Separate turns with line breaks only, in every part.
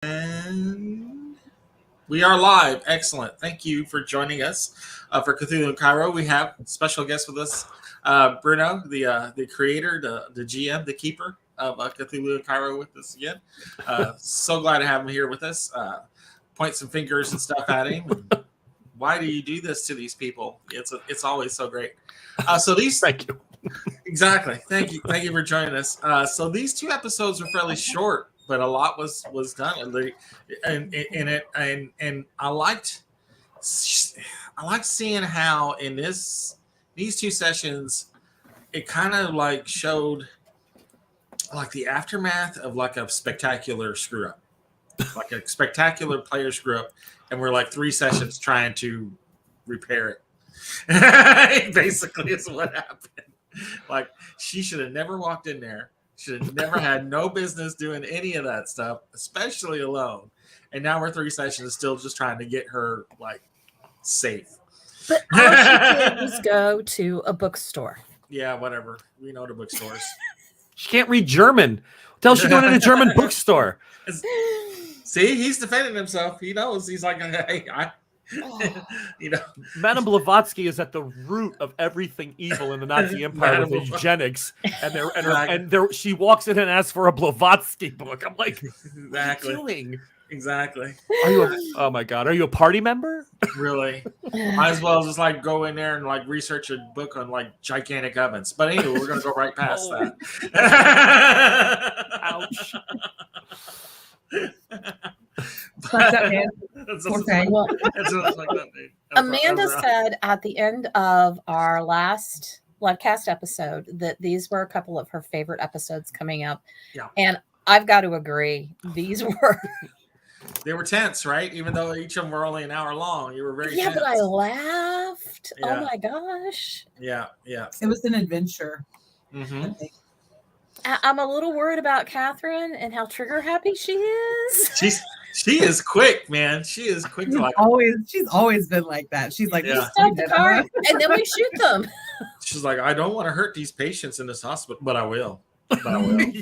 And we are live. Excellent. Thank you for joining us for Cthulhu in Cairo. We have special guest with us, Bruno, the creator, the GM, the keeper of Cthulhu in Cairo with us again. So glad to have him here with us. Point some fingers and stuff at him. And why do you do this to these people? It's always so great. So these.
Thank you.
Exactly. Thank you for joining us. So these two episodes were fairly short, but a lot was done, and I liked seeing how in these two sessions it kind of like showed like the aftermath of like a spectacular screw up, like a spectacular player screw up, and we're like 3 sessions trying to repair it. Basically, is what happened. Like she should have never walked in there. Should have never had no business doing any of that stuff, especially alone. And now we're 3 sessions still just trying to get her like safe.
But all she did was go to a bookstore.
Yeah, whatever. We know the bookstores.
She can't read German. Tell she going to a German bookstore.
See, he's defending himself. He knows. He's like, hey,
Madame Blavatsky is at the root of everything evil in the Nazi Empire with eugenics, and she walks in and asks for a Blavatsky book. I'm like,
exactly.
What are you doing?
Exactly.
Oh my God, are you a party member?
Really? Might as well just like go in there and like research a book on like gigantic ovens. But anyway, we're gonna go right past that.
Ouch.
Amanda said at the end of our last livecast episode that these were a couple of her favorite episodes coming up.
Yeah.
And I've got to agree. These were
they were tense, right? Even though each of them were only an hour long, you were very tense.
But I laughed.
Yeah.
Oh my gosh.
Yeah.
It was an adventure.
Mm-hmm.
I'm a little worried about Catherine and how trigger happy she is.
She is quick, man. She is quick.
She's always been like that. She's like,
stop the car, and then we shoot them.
She's like, I don't want to hurt these patients in this hospital, but I will.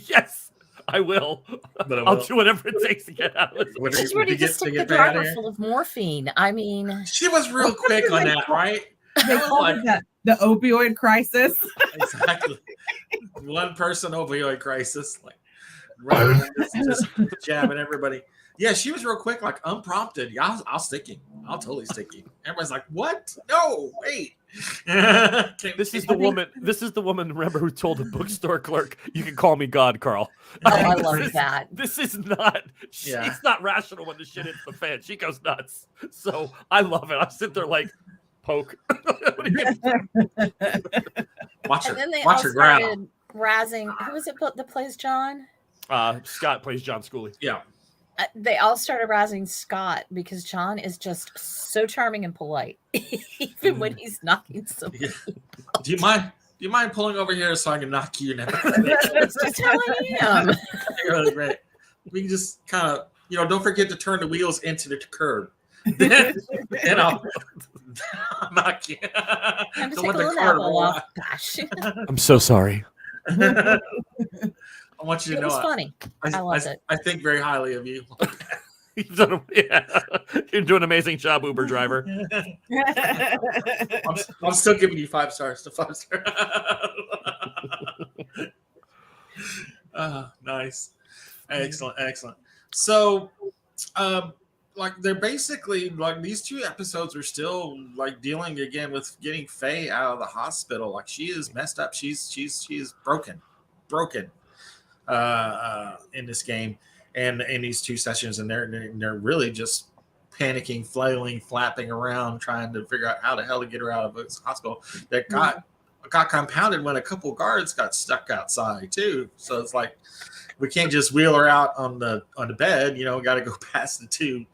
Yes, I will.
But
I'll do whatever it takes to get out of it.
She's ready to stick the driver full of morphine. I mean,
she was real quick on that, right?
They called it the opioid crisis.
Exactly. One person opioid crisis, like right, just jabbing everybody. Yeah, she was real quick, like unprompted. Yeah, I'll stick you. I'll totally stick you. Everybody's like, "What? No, wait."
This is the woman. Remember, who told the bookstore clerk, "You can call me God, Carl."
Oh, I love that.
This is not. She's not rational when the shit hits the fan. She goes nuts. So I love it. I sit there like, poke.
Watch her.
And then they
Watch
all
her
started razzing. Who is it that plays John?
Scott plays John Schooley.
Yeah.
They all started razzing Scott because John is just so charming and polite, even when he's knocking somebody.
Yeah. Do you mind pulling over here so I can knock you now?
That's just how I am.
Really great. We can just kind of, don't forget to turn the wheels into the curb. I'll knock you.
I'm just taking a little apple off. Gosh.
I'm so sorry.
I want you to know
it was funny. I loved it.
I think very highly of you.
You're doing an amazing job, Uber driver.
I'm still giving you 5 stars to 5 stars. Nice. Excellent. So, like they're basically like these 2 episodes are still like dealing again with getting Faye out of the hospital. Like she is messed up. She's broken in this game and in these 2 sessions, and they're really just panicking, flailing, flapping around, trying to figure out how the hell to get her out of this hospital that got compounded when a couple guards got stuck outside too. So it's like we can't just wheel her out on the bed. Got to go past the two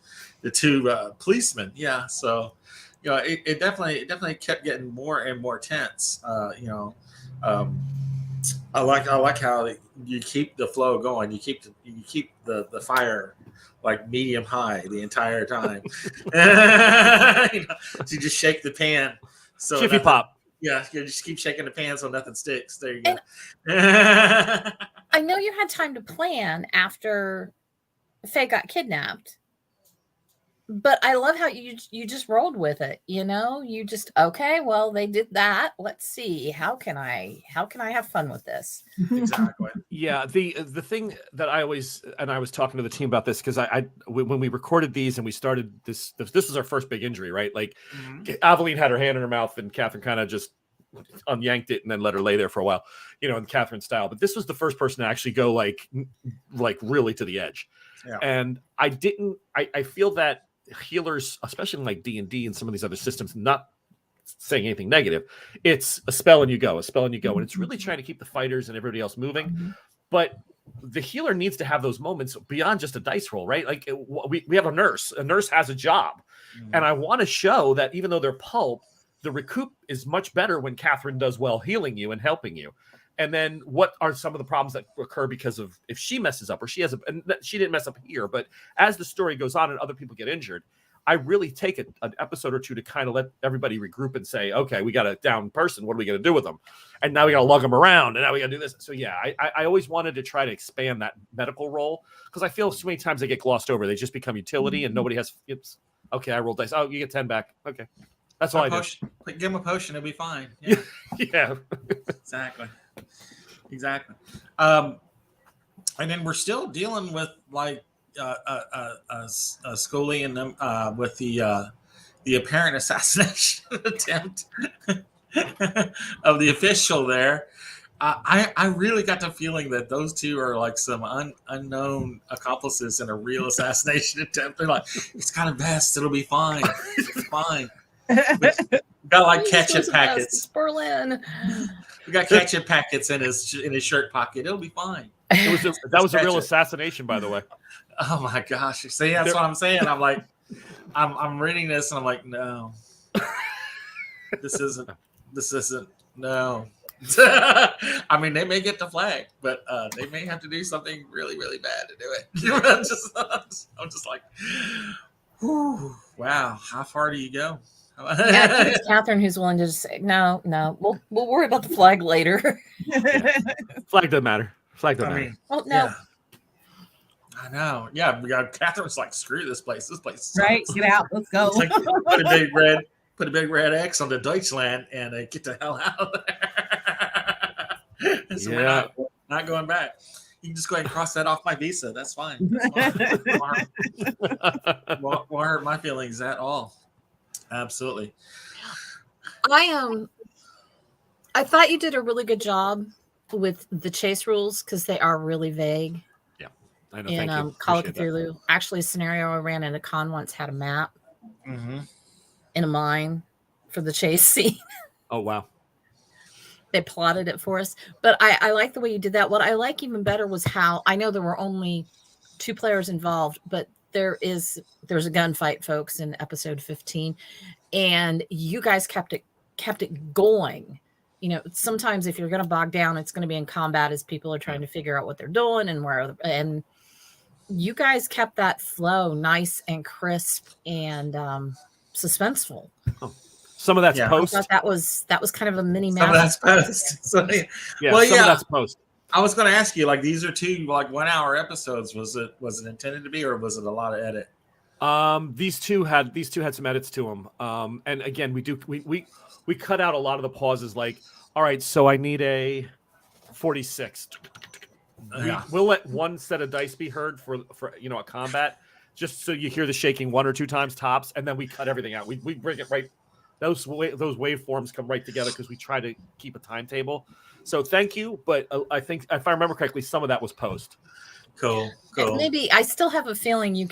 policemen. Yeah, so it definitely kept getting more and more tense. I like how you keep the flow going. You keep the fire like medium high the entire time. You just shake the pan. So
Jiffy Pop.
Yeah, you just keep shaking the pan so nothing sticks. There you go.
I know you had time to plan after Faye got kidnapped. But I love how you just rolled with it, you just, okay, well, they did that. Let's see. How can I have fun with this?
Exactly.
Yeah, the thing that I always, and I was talking to the team about this because when we recorded these and we started this was our first big injury, right? Like Aveline had her hand in her mouth and Catherine kind of just unyanked it and then let her lay there for a while, in Catherine style. But this was the first person to actually go like really to the edge.
Yeah.
And I feel that healers, especially in like D&D and some of these other systems, not saying anything negative, it's a spell and you go, and it's really trying to keep the fighters and everybody else moving. But the healer needs to have those moments beyond just a dice roll, right? Like we have a nurse has a job, and I want to show that even though they're pulp, the recoup is much better when Catherine does well healing you and helping you. And then what are some of the problems that occur because of if she messes up, or she didn't mess up here, but as the story goes on and other people get injured, I really take an episode or two to kind of let everybody regroup and say, okay, we got a down person. What are we going to do with them? And now we got to lug them around, and now we got to do this. So yeah, I always wanted to try to expand that medical role because I feel so many times they get glossed over. They just become utility and nobody has, okay, I rolled dice. Oh, you get 10 back. Okay. That's all I do.
Give them a potion. It'll be fine. Yeah.
Yeah.
Exactly. And then we're still dealing with like Scully and them with the apparent assassination attempt of the official there. I really got the feeling that those two are like some unknown accomplices in a real assassination attempt. They're like, it's got a vest. It'll be fine. It's fine. But got like ketchup packets.
Berlin.
We got ketchup packets in his shirt pocket. It'll be fine.
That was a real assassination, by the way.
Oh my gosh! See, that's what I'm saying. I'm like, I'm reading this and I'm like, no, this isn't. No. I mean, they may get the flag, but they may have to do something really, really bad to do it. I'm just like, whew, wow. How far do you go?
Yeah, it's Catherine who's willing to just say, no, we'll worry about the flag later.
Flag doesn't matter. Matter.
Oh no.
Yeah. I know. Yeah, we got Catherine's like, screw this place. This place sucks.
Right, get out. Let's go.
Like, put a big red X on the Deutschland and get the hell out of there. So
yeah.
We're not going back. You can just go ahead and cross that off my visa. That's fine. Won't hurt my feelings at all. Absolutely.
I thought you did a really good job with the chase rules because they are really vague.
Yeah, I know.
In Call of Cthulhu, actually, a scenario I ran in a con once had a map in a mine for the chase scene.
Oh wow!
They plotted it for us, but I like the way you did that. What I like even better was how I know there were only 2 players involved, but there's a gunfight, folks, in episode 15, and you guys kept it going. Sometimes if you're going to bog down, it's going to be in combat as people are trying to figure out what they're doing and you guys kept that flow nice and crisp and suspenseful.
Oh, some of that's post.
I thought that was kind of a mini
map. Some of that's post. Some of that's post. I was going to ask you, like, these are 2 like 1 hour episodes. Was it intended to be, or was it a lot of edit?
These two had some edits to them. And again, we cut out a lot of the pauses. Like, all right, so I need a 46. We'll let one set of dice be heard for a combat, just so you hear the shaking 1 or 2 times tops, and then we cut everything out. We bring it right. Those waveforms come right together because we try to keep a timetable. So thank you, but I think if I remember correctly, some of that was post.
Cool.
And maybe I still have a feeling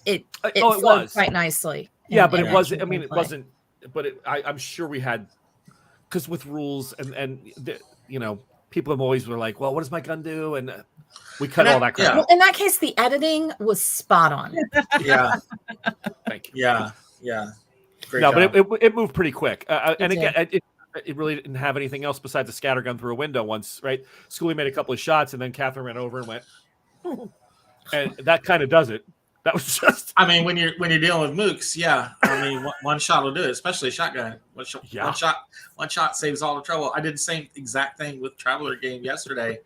it flowed
was
quite nicely.
Yeah, but it wasn't. I mean, it wasn't. But I'm sure we had, because with rules and people have always were like, well, what does my gun do? And we cut all that crap.
Yeah. Well, in that case, the editing was spot on.
Yeah.
Thank you.
Yeah.
Great job. But it moved pretty quick. And again, it really didn't have anything else besides a scattergun through a window once, right? Scully made a couple of shots, and then Catherine ran over and went, and that kind of does it. That was just.
I mean, when you're dealing with mooks, yeah. I mean, one shot will do it, especially a shotgun. One shot saves all the trouble. I did the same exact thing with Traveler game yesterday.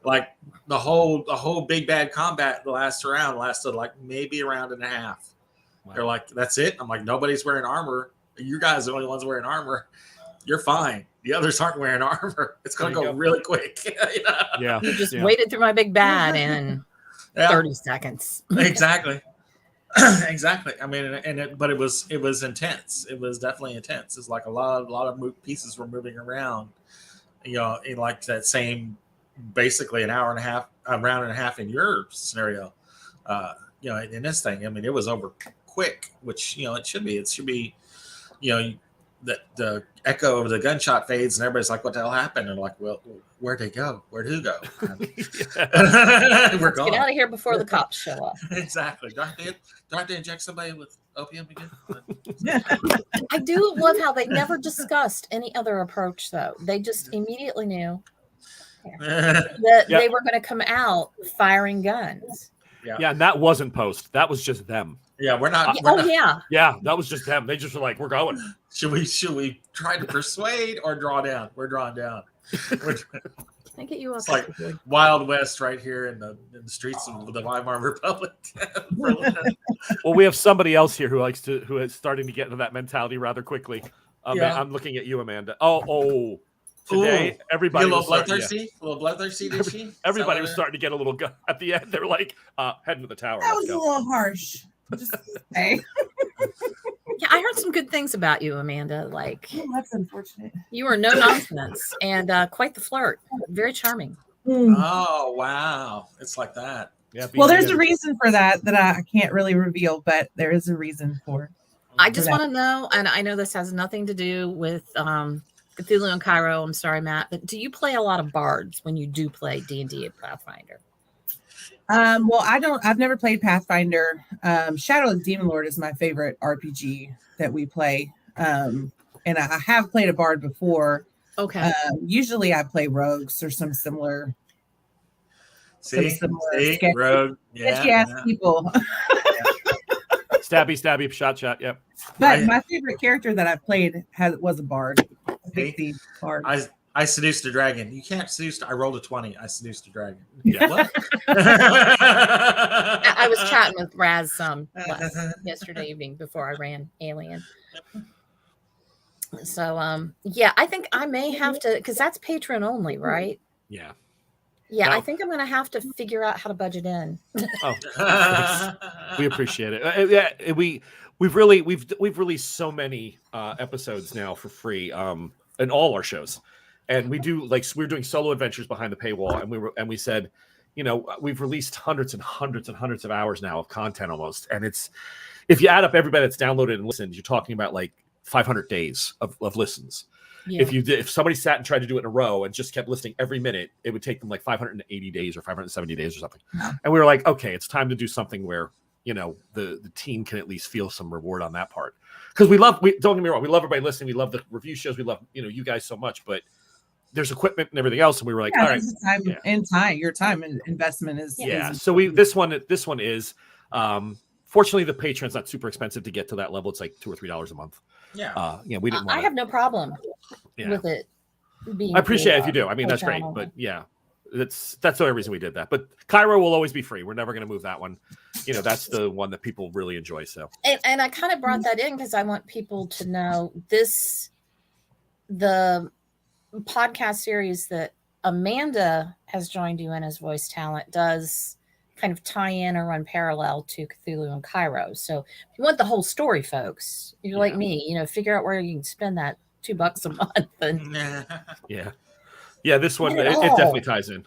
Like the whole big bad combat, the last round lasted like maybe a round and a half.
Wow.
They're like, that's it. I'm like, nobody's wearing armor. You guys are the only ones wearing armor. You're fine. The others aren't wearing armor. It's going to go really quick.
Yeah.
You just waded through my big bad in 30 seconds.
Exactly. Exactly. I mean, but it was intense. It was definitely intense. It's like a lot of pieces were moving around, in like that same, basically a round and a half in your scenario, in this thing. I mean, it was over quick, which, it should be. It should be, the echo of the gunshot fades and everybody's like, what the hell happened? And like, well, where'd they go? Where'd who go? We're gone.
Get out of here before the cops show up.
Exactly. Do I have to inject somebody with opium again?
I do love how they never discussed any other approach, though. They just immediately knew that they were going to come out firing guns.
Yeah, and that wasn't post. That was just them.
Yeah, we're not.
Yeah, that was just them. They just were like, we're going.
Should we try to persuade or draw down? We're drawing down.
I get you up.
It's like Wild West right here in the streets of the Weimar Republic.
Well, we have somebody else here who is starting to get into that mentality rather quickly. I'm looking at you, Amanda. Oh. Today, everybody
a little bloodthirsty, did she?
Everybody was starting to get a little at the end. They were like, heading to the tower.
That was a little harsh. Just say.
Yeah, I heard some good things about you, Amanda. Like,
that's unfortunate.
You were no nonsense and quite the flirt. Very charming.
Oh, wow. It's like that.
Yeah,
well, there's a reason for that I can't really reveal, but there is a reason for.
I just want to know, and I know this has nothing to do with Cthulhu and Cairo. I'm sorry, Matt, but do you play a lot of bards when you do play D&D at Pathfinder?
Well, I've never played Pathfinder. Shadow of the Demon Lord is my favorite RPG that we play. And I have played a bard before.
Okay.
Usually I play rogues or some similar.
Rogue.
Yeah. People.
Stabby, shot. Yep.
But my favorite character that I've played was a bard. Bard.
I seduced a dragon. You can't seduce. I rolled a 20. I seduced a dragon.
Yeah.
What?
I was chatting with Raz yesterday evening before I ran Alien. So, I think I may have to, because that's patron only, right?
Yeah.
Yeah, I think I'm going to have to figure out how to budget in.
Oh, we appreciate it. We've released so many episodes now for free in all our shows. And we do we're doing solo adventures behind the paywall, and we said, we've released hundreds and hundreds and hundreds of hours now of content almost, and it's, if you add up everybody that's downloaded and listened, you're talking about like 500 days of listens. Yeah. If somebody sat and tried to do it in a row and just kept listening every minute, it would take them like 580 days or 570 days or something. Yeah. And we were like, okay, it's time to do something where the team can at least feel some reward on that part, because don't get me wrong, we love everybody listening, we love the review shows, we love you guys so much, but there's equipment and everything else, and we were like, all right, your time and investment is So this one is fortunately the Patreon's not super expensive to get to that level. It's like $2 or $3 a month. We didn't.
I have no problem with it being.
I appreciate it if you do. I mean, that's great, but that's the only reason we did that. But Cairo will always be free. We're never going to move that one. That's the one that people really enjoy. So
and I kind of brought that in because I want people to know the podcast series that Amanda has joined you in as voice talent does kind of tie in or run parallel to Cthulhu and Cairo. So if you want the whole story, folks, you're like me, figure out where you can spend that $2 a month. And
this one it definitely ties in.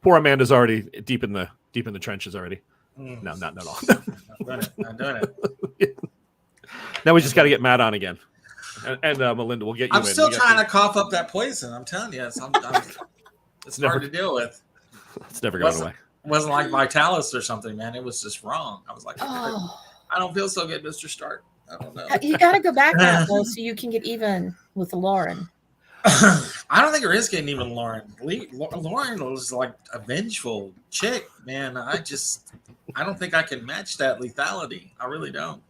Poor Amanda's already deep in the trenches already. No, not at all.
Not doing it.
Now we just got to get Matt on again. And Melinda, we'll get you.
I'm still trying to cough up that poison. I'm telling you, it's hard to deal with.
It's never going away.
It wasn't like Vitalis or something, man. It was just wrong. I was like, I don't feel so good, Mr. Stark. I don't know.
You got to go back now, though, so you can get even with Lauren.
I don't think there is getting even Lauren. Lauren was like a vengeful chick, man. I don't think I can match that lethality. I really don't.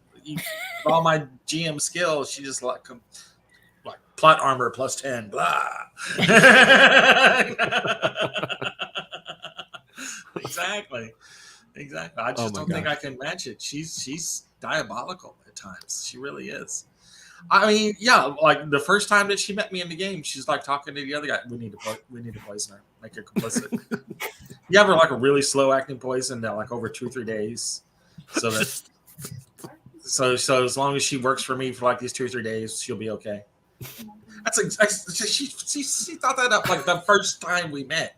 For all my GM skills, she just like plot armor plus 10, blah. Exactly. I just don't think I can match it. She's diabolical at times. She really is. I mean, yeah, like the first time that she met me in the game, she's like talking to the other guy. We need to poison her, make her complicit. You have her like a really slow acting poison that like over 2-3 days. So that so as long as she works for me for like these 2 or 3 days, she'll be okay. She thought that up like the first time we met.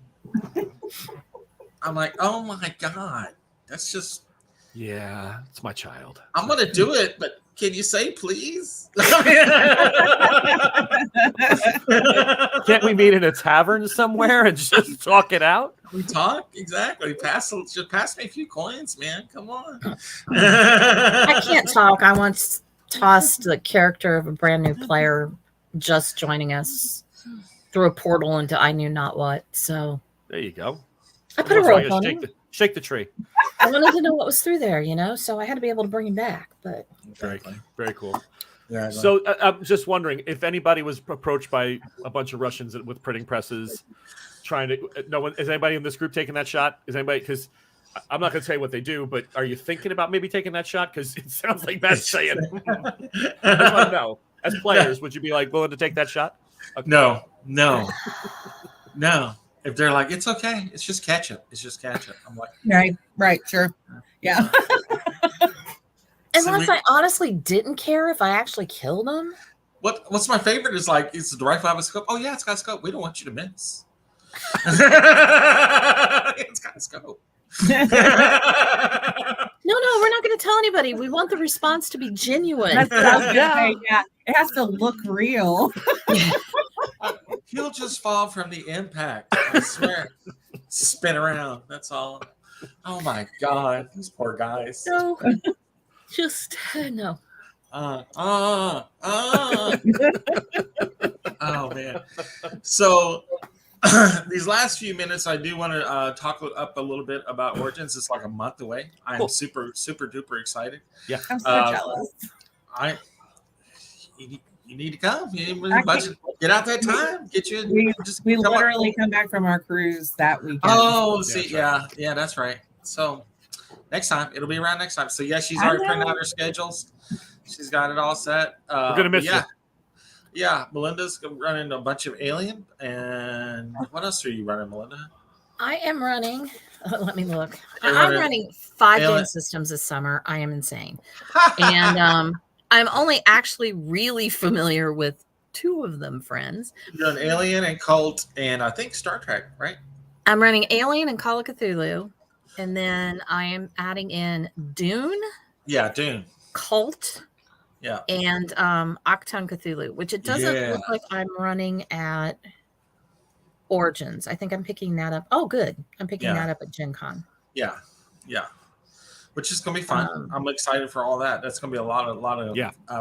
I'm like, oh my god, that's just
it's my child.
I'm gonna do it, but can you say please?
Can't we meet in a tavern somewhere and just talk it out?
We talk exactly. Pass me a few coins, man. Come on.
I can't talk. I once tossed the character of a brand new player just joining us through a portal into I knew not what. So
there you go.
I put a rope on him.
Shake the tree.
I wanted to know what was through there, so I had to be able to bring him back. But
very cool.
Yeah.
So I'm just wondering if anybody was approached by a bunch of Russians with printing presses, trying to. No one is anybody in this group taking that shot? Is anybody? Because I'm not going to tell you what they do, but are you thinking about maybe taking that shot? Because it sounds like Matt's saying. No. As players, would you be like willing to take that shot? Okay.
No. If they're like, it's okay, it's just ketchup. I'm like,
right, sure, yeah.
Unless I honestly didn't care if I actually killed him.
What's my favorite is like, it's the rifle have a scope. Oh yeah, it's got a scope. We don't want you to miss. It's got a scope.
No, we're not going to tell anybody. We want the response to be genuine.
That's what I was gonna say, yeah. It has to look real.
He'll just fall from the impact. I swear. Spin around. That's all. Oh my god, these poor guys.
No, just no.
Oh man. So these last few minutes, I do want to talk up a little bit about Origins. It's like a month away. I'm super duper excited.
Yeah,
I'm so jealous.
You need to come. You need to budget. Get out that time. Get you.
We literally come back from our cruise that weekend.
Oh, see, yeah, that's right. So next time it'll be around next time. So yeah, she's already printed out her schedules. She's got it all set.
We're gonna miss you.
Yeah, Melinda's running a bunch of Alien, and what else are you running, Melinda?
I am running. Let me look. I'm running 5 game systems this summer. I am insane, and I'm only actually really familiar with 2 of them, friends.
You're an Alien and Cult, and I think Star Trek, right?
I'm running Alien and Call of Cthulhu, and then I am adding in Dune.
Yeah, Dune.
Cult.
Yeah.
And Octone Cthulhu, which it doesn't look like I'm running at Origins. I think I'm picking that up. Oh, good. I'm picking that up at Gen Con.
Yeah. Which is gonna be fun. I'm excited for all that. That's gonna be a lot of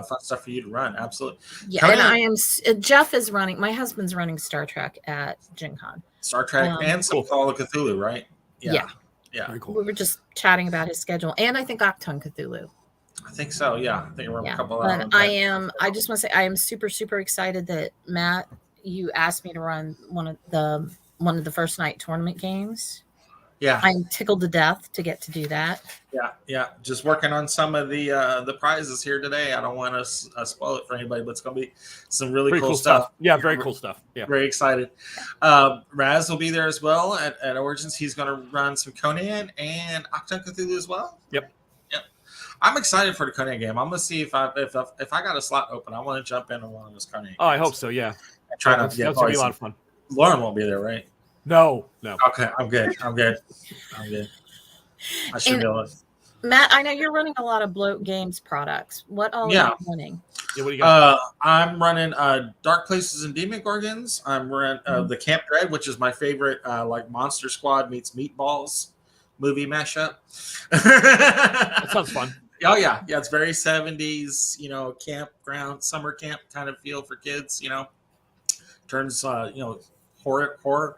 fun stuff for you to run. Absolutely.
Yeah, and I am. Jeff is running. My husband's running Star Trek at Gen Con.
Star Trek and some Call of Cthulhu, right?
Yeah.
Very cool.
We were just chatting about his schedule, and I think Octone Cthulhu.
I think so. Yeah, I think we're a couple.
But I just want to say I am super excited that Matt, you asked me to run one of the first night tournament games.
Yeah,
I'm tickled to death to get to do that.
Yeah. Just working on some of the prizes here today. I don't want to spoil it for anybody, but it's going to be some really cool stuff.
Yeah, very cool stuff. Yeah,
very excited. Raz will be there as well at Origins. He's going to run some Conan and Octone Cthulhu as well.
Yep.
I'm excited for the Conan game. I'm going to see if I got a slot open. I want to jump in on one of those Conan games.
Oh, I hope so. Yeah.
Try not to get.
That's going to be a lot of fun.
Lauren won't be there, right?
No.
Okay, I'm good. I should be able to.
Matt, I know you're running a lot of Bloat Games products. What all are you running?
Yeah, what do you got?
I'm running Dark Places and Demon Gorgons. I'm running the Camp Dread, which is my favorite, like Monster Squad meets Meatballs movie mashup.
That sounds fun.
Oh yeah, it's very 70s, campground, summer camp kind of feel for kids. Turns horror.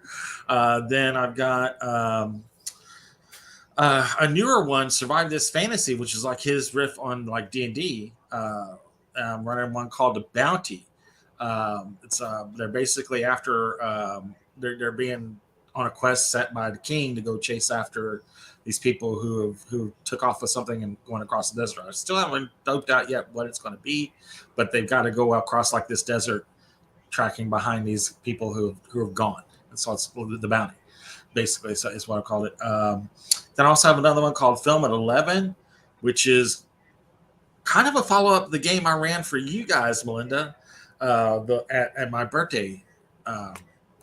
Then I've got a newer one, Survive This Fantasy, which is like his riff on like D&D. Running one called The Bounty. It's they're basically after they're being on a quest set by the king to go chase after these people who took off with something and going across the desert. I still haven't doped out yet what it's going to be, but they've got to go across like this desert, tracking behind these people who have gone. And so it's The Bounty, basically. So is what I called it. Then I also have another one called Film at 11, which is kind of a follow up to the game I ran for you guys, Melinda, at my birthday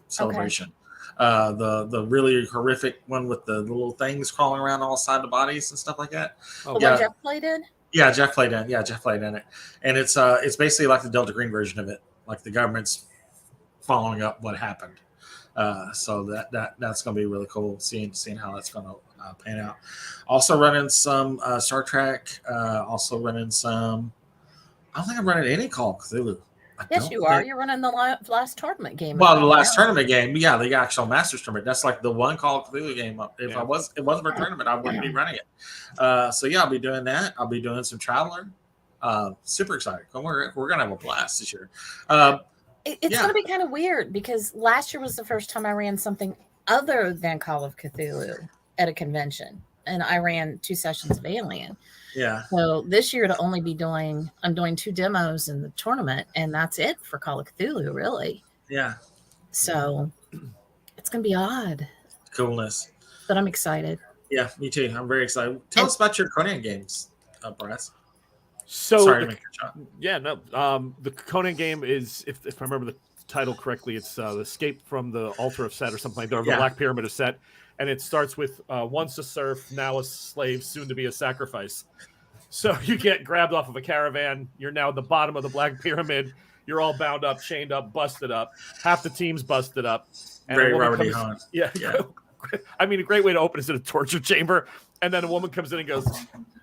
celebration. The really horrific one with the little things crawling around all side the bodies and stuff like that.
Oh, yeah. Jeff played in?
Yeah, Jeff played in. Yeah, Jeff played in it, and it's basically like the Delta Green version of it, like the government's following up what happened. So that's going to be really cool, seeing how that's going to pan out. Also running some Star Trek. Also running some. I don't think I'm running any Call of Cthulhu.
Yes, you are. You're running the last tournament game.
Well, the last tournament game, yeah, the actual Masters tournament. That's like the one Call of Cthulhu game. If it wasn't for a tournament, I wouldn't be running it. So yeah, I'll be doing that. I'll be doing some Traveler. Super excited. We're gonna have a blast this year.
It's going to be kind of weird because last year was the first time I ran something other than Call of Cthulhu at a convention, and I ran 2 sessions of Alien.
Yeah.
So this year to only be I'm doing 2 demos in the tournament, and that's it for Call of Cthulhu, really.
Yeah.
So it's going to be odd.
Coolness.
But I'm excited.
Yeah, me too. I'm very excited. Tell us about your Conan games, Bryce.
So
sorry to make your shot.
Yeah, no. The Conan game is, if I remember the title correctly, it's the Escape from the Altar of Set or something like that, or the Black Pyramid of Set, and it starts with once a serf, now a slave, soon to be a sacrifice. So you get grabbed off of a caravan. You're now at the bottom of the Black Pyramid. You're all bound up, chained up, busted up. Half the team's busted up. And
very Robert Hunt.
Yeah. I mean, a great way to open is in a torture chamber. And then a woman comes in and goes,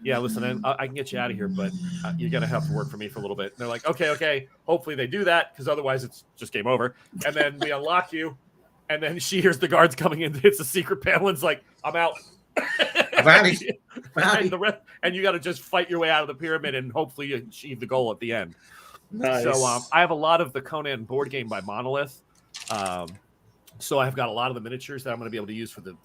yeah, listen, I can get you out of here, but you're going to have to work for me for a little bit. And they're like, okay. Hopefully they do that, because otherwise it's just game over. And then we unlock you. And then she hears the guards coming in, hits the secret panel, and it's like, I'm out. And you got to just fight your way out of the pyramid and hopefully you achieve the goal at the end.
Nice.
So I have a lot of the Conan board game by Monolith. So I've got a lot of the miniatures that I'm going to be able to use for the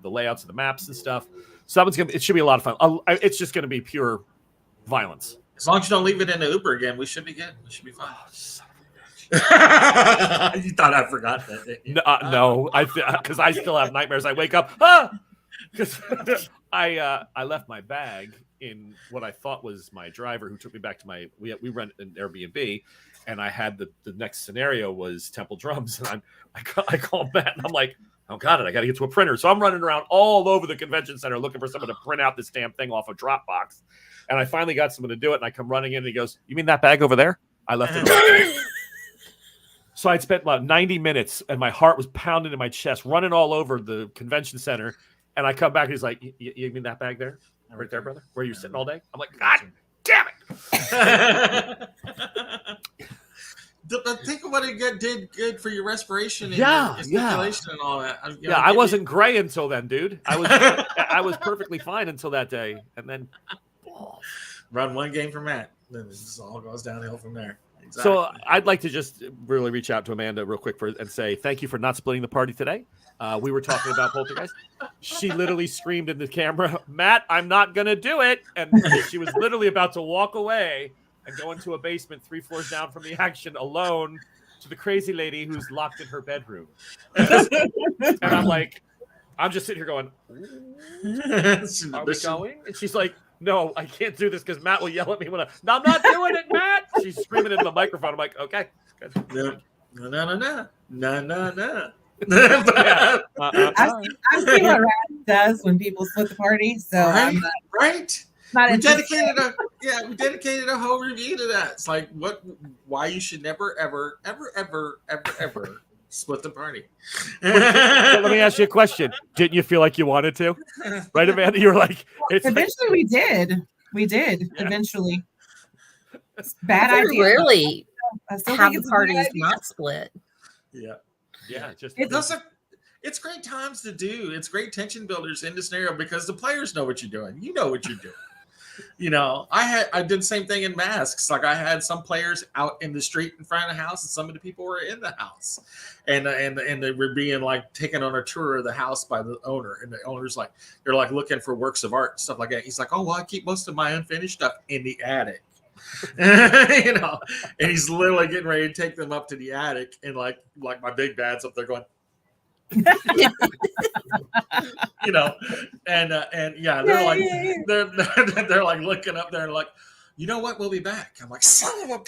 layouts of the maps and stuff. So it should be a lot of fun. It's just going to be pure violence.
As long as you don't leave it in the Uber again, we should be good. We should be fine. You thought I forgot that, didn't you?
No, because I still have nightmares. I wake up, because I left my bag in what I thought was my driver, who took me back to we rent an Airbnb, and I had the next scenario was Temple Drums, and I called Matt, and I'm like, oh God, I got to get to a printer. So I'm running around all over the convention center looking for someone to print out this damn thing off a Dropbox, and I finally got someone to do it, and I come running in, and he goes, "You mean that bag over there? I left it." So I'd spent about 90 minutes, and my heart was pounding in my chest, running all over the convention center. And I come back, and he's like, "You mean that bag there? Right there, brother? Where you sitting all day?" I'm like, "God damn it!"
But think of what it did good for your respiration and your circulation and all that.
I wasn't gray until then, dude. I was perfectly fine until that day, and then
run one game for Matt, then this all goes downhill from there. Exactly.
So I'd like to just really reach out to Amanda real quick and say thank you for not splitting the party today. We were talking about Poltergeist. She literally screamed in the camera, "Matt, I'm not going to do it." And she was literally about to walk away and go into a basement 3 floors down from the action alone to the crazy lady who's locked in her bedroom. And I'm just sitting here going, "Are we going?" And she's like, "No, I can't do this because Matt will yell at me when I'm not doing it, Matt." She's screaming into the microphone. I'm like, okay.
No.
I've seen what Rad does when people split the party. So
right. We dedicated a whole review to that. It's like why you should never, ever, ever, ever, ever, ever split the party.
Let me ask you a question. Didn't you feel like you wanted to? Right, Amanda? You were like,
eventually we did. We did eventually. It's bad idea.
Rarely have the parties not split.
Yeah.
Yeah,
it doesn't. it's great times to do. It's great tension builders in the scenario because the players know what you're doing. You know what you're doing. I did the same thing in Masks. Like I had some players out in the street in front of the house, and some of the people were in the house, and they were being like taken on a tour of the house by the owner, and the owner's like they're like looking for works of art and stuff like that. He's like, oh well, I keep most of my unfinished stuff in the attic. And he's literally getting ready to take them up to the attic, and like my big bad's up there going. And yeah, they're like they're like looking up there and like, you know what, we'll be back. I'm like, son of a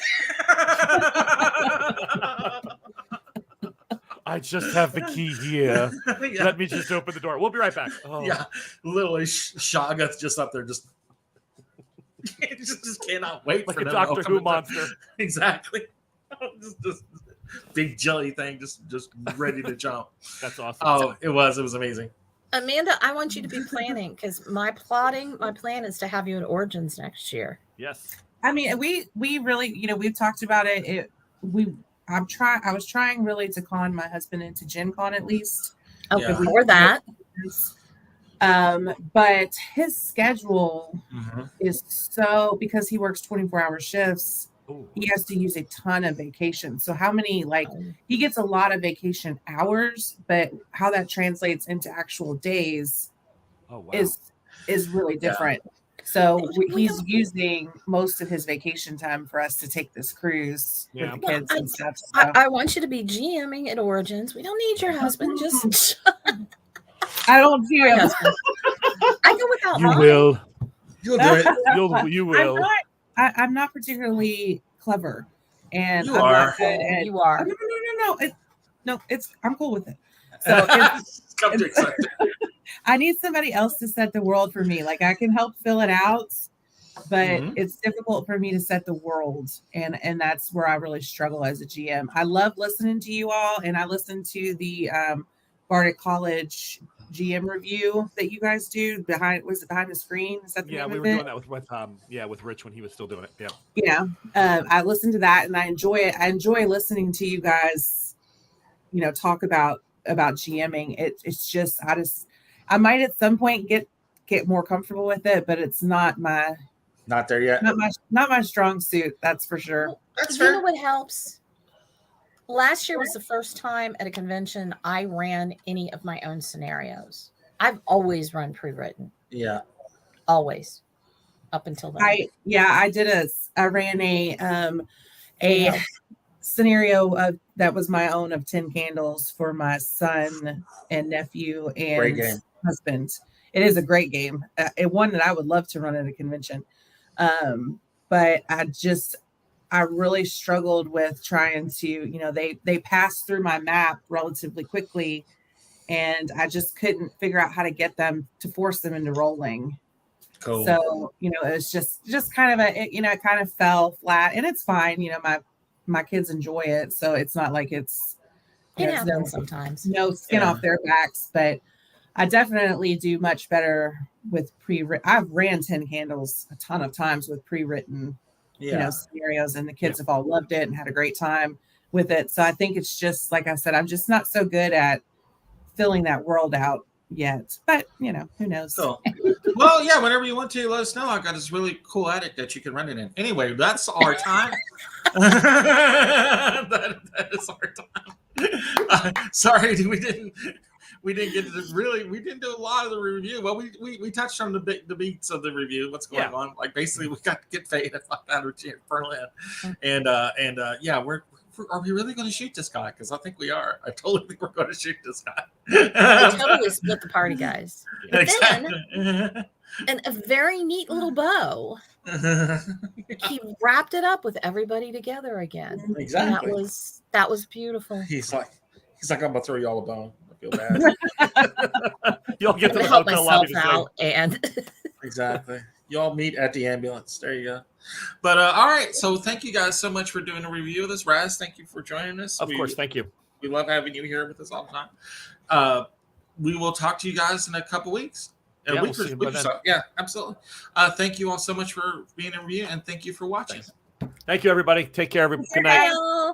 I just have the key here.
yeah.
Let me just open the door. We'll be right back. Oh.
Yeah, literally Shaga's just up there just just cannot wait
like
for
a
them
Doctor
to open
Who
the door.
monster.
Exactly. just big jelly thing just ready to jump.
That's awesome.
Oh, it was amazing.
Amanda, I want you to be planning because my plan is to have you at Origins next year.
Yes.
I mean, we really, we've talked about it. I was trying really to con my husband into Gen Con at least.
Oh,
Yeah.
before that.
But his schedule
Mm-hmm.
is because he works 24-hour shifts.
Ooh.
He has to use a ton of vacation. So how many, he gets a lot of vacation hours, but how that translates into actual days
Oh, wow.
is really different. So
We
he's
don't-
using most of his vacation time for us to take this cruise
Yeah.
with the kids and stuff. So.
I want you to be GMing at Origins. We don't need your husband. Just
I don't do
my
it.
husband. I go without
You
mine.
will.
You'll do it.
You will.
I'm not particularly clever, and
You
I'm
are.
not good at.
You are.
No. I'm cool with it. So
Come to accept it.
I need somebody else to set the world for me. Like I can help fill it out, but
Mhm.
it's difficult for me to set the world, and that's where I really struggle as a GM. I love listening to you all, and I listen to the Bardic College GM review that you guys do behind the screen? Is that the
Yeah,
name
we
of
were
it?
doing that with Rich when he was still doing it. Yeah.
Yeah. I listen to that and I enjoy it. I enjoy listening to you guys, talk about GMing. It's just I might at some point get more comfortable with it, but it's not my
Not there yet.
not my strong suit, that's for sure.
That's
You know
fair.
what helps? Last year was the first time at a convention I ran any of my own scenarios. I've always run pre-written,
Yeah.
always, up until then.
I ran a scenario that was my own of 10 candles for my son and nephew
Great
and
game.
husband. It is a great game. One that I would love to run at a convention. But I really struggled with trying to, they passed through my map relatively quickly, and I just couldn't figure out how to get them to force them into rolling.
Cool.
So, it was just kind of it kind of fell flat, and it's fine. My kids enjoy it. So it's not like it's,
It
there's
happens sometimes.
no skin off their backs, but I definitely do much better with pre-written. I've ran 10 candles a ton of times with pre-written, scenarios, and the kids have all loved it and had a great time with it. So I think it's just, like I said, I'm just not so good at filling that world out yet, but who knows?
So, well, yeah, whenever you want to, let us know. I got this really cool attic that you can run it in. Anyway, that's our time. that is our time. Sorry, we didn't get to we didn't do a lot of the review. Well, we touched on the beats of the review. What's going on? Like basically, we got to get paid at Berlin, and are we really going to shoot this guy? Because I think we are. I totally think we're going to shoot this guy.
I totally split the party, guys. But
Exactly.
then, and a very neat little bow, he wrapped it up with everybody together again.
Exactly.
And that was beautiful.
He's like, I'm gonna throw you all a bone. I feel bad.
You'll get
I'm
to the
gonna help
hotel
myself
lobby to
out, and
Exactly. Y'all meet at the ambulance. There you go. But all right. So thank you guys so much for doing a review of this. Raz, thank you for joining us.
Of course, thank you.
We love having you here with us all the time. We will talk to you guys in a couple weeks.
Yeah, we'll see you by then.
Yeah, absolutely. Thank you all so much for being in review, and thank you for watching.
Thank you, everybody. Take care, everybody. Good night.
Bye.